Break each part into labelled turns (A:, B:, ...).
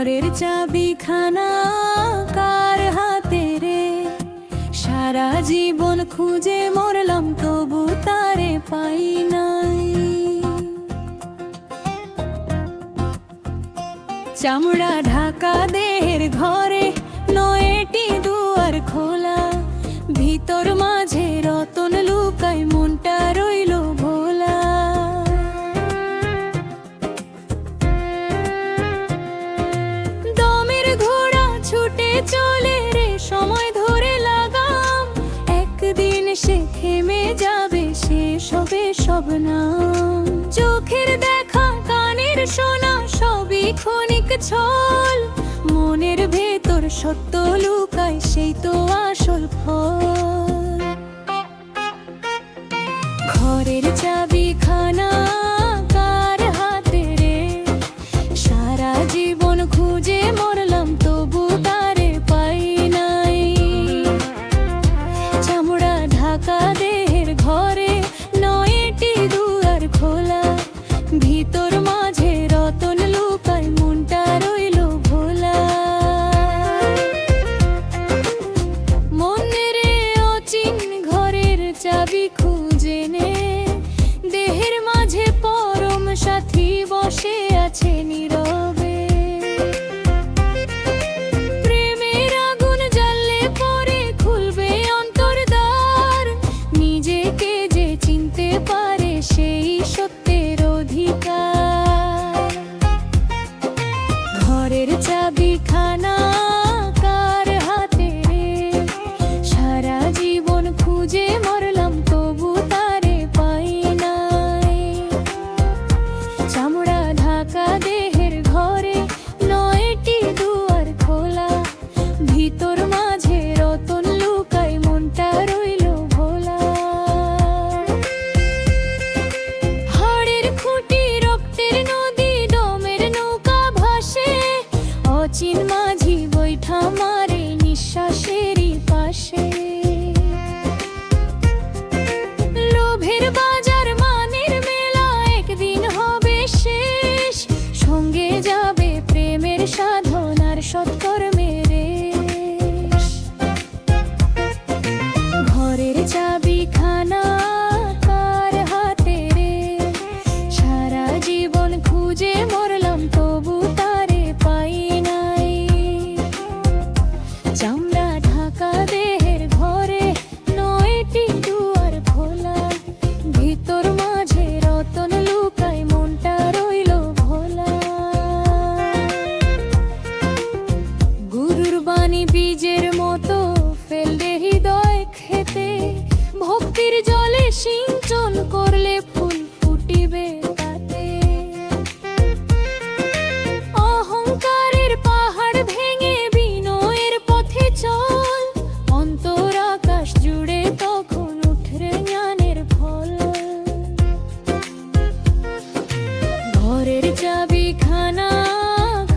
A: ঘরের চাবিখানা কার হাতে রে? সারা জীবন খুঁজে মরলাম তবু তারে পাই নাই। চামড়া ঢাকা দেহের ঘরে নয়টি দুয়ার খোলা, ভিতর মাঝে রতন লুকায় মনটা রইল ভোলা। দমের ঘোড়া ছুটে চলে রে সময় ধরে লাগাম, একদিন সে থেমে যাবে শেষ হবে সব নাম। চোখের দেখা কানের শোনা সবই ক্ষণিক ছল, মনের ভেতর সত্য লুকায় সেই তো আসল ফল। ঘরের চাবিখানা কার হাতে রে? সারা জীবন খুঁজে মরলাম তবু তারে পাই নাই। চামড়া ঢাকা দেহের ঘরে নয়টি দুয়ার খোলা, ভিতর মাঝে রতন লুকায় মনটা রইল ভোলা। মনের অচিন ঘরের চাবি খুঁজে নে, দেহের মাঝে পরম সাথী বসে আছে নীরবে। প্রেমের আগুন জ্বাললে পরে খুলবে অন্তর দ্বার, নিজেকে যে চিনতে পারে সেই সত্যের অধিকার। ঘরের চাবিখানা কার হাতে রে? সারা জীবন খুঁজে মরলাম তবু তারে পাই নাই। চামড়া ঢাকা দেহের ঘরে নয়টি দুয়ার খোলা, ভিতর মাঝে রতন লুকায় মনটা রইল ভোলা। হাড়ের খুঁটি রক্তের নদী দমের নৌকা ভাসে, অচিন মাঝি বৈঠা মারে নিঃশ্বাসেরই পাশে। লোভের বাজার মানের মেলা একদিন হবে শেষ, সঙ্গে যাবে প্রেমের সাধনার সৎকর্মের রেশ। ঘরের চাবিখানা কার হাতে রে? সারা জীবন খুঁজে মরলাম তবু তারে পাই নাই। চামড়া ঢাকা দেহের ঘরে নয়টি দুয়ার খোলা, ভিতর মাঝে রতন লুকায় মনটা রইল ভোলা। গুরুর বাণী বীজের মতো ফেললে হৃদয় খেতে, ভক্তির জলে সিঞ্চন করলে ফুল ফুটিবে তাতে। অহংকারের পাহাড় ভেঙে বিনয়ের পথে চল, অন্তর আকাশ জুড়ে তখন উঠরে জ্ঞানের ফল। ঘরের চাবিখানা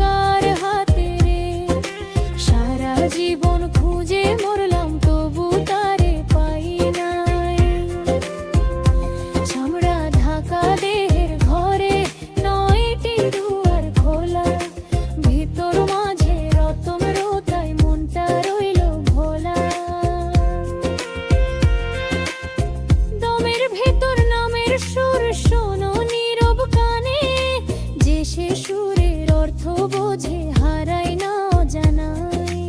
A: কার হাতে রে? সারা জীবন খুঁজে মরলাম তবু তারে পাই নাই। চামড়া ঢাকা দেহের ঘরে নয়টি দুয়ার খোলা, ভিতর মাঝে রতন রোতায় মনটা রইল ভোলা। দমের ভেতর নামের সুর শোনো নীরব কানে, যে সে সুরের অর্থ বোঝে হারায় না অজানায়।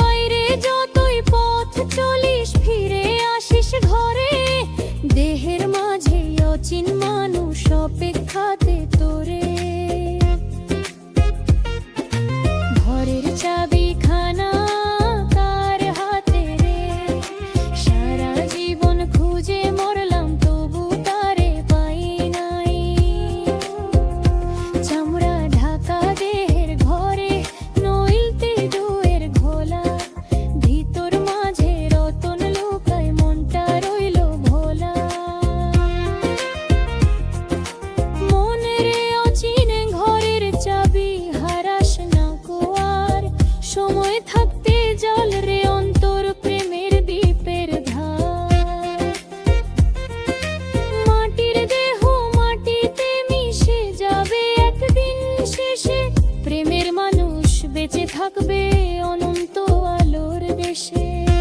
A: বাইরে যতই পথ চলিস ফিরে আসিস ঘরে, দেহের মাঝে অচিন মানুষ অপেক্ষাতে তোরে। ঘরের চাবিখানা কার হাতে রে? সারা জীবন খুঁজে মরলাম তবু তারে পাই নাই। চামড়া ঢাকা দেহের ঘরে নইলতে দুয়ের ঘোলা, ভিতর মাঝে রতন লুকায় মনটা রইল ভোলা। মনের অচিন ঘরের চাবি হারাস না কোয়ার, সময় থাকতে জল রে অন্তর প্রেমের দ্বীপের ধার। মাটির দেহ মাটিতে মিশে যাবে একদিন, অনন্ত আলোর দেশে।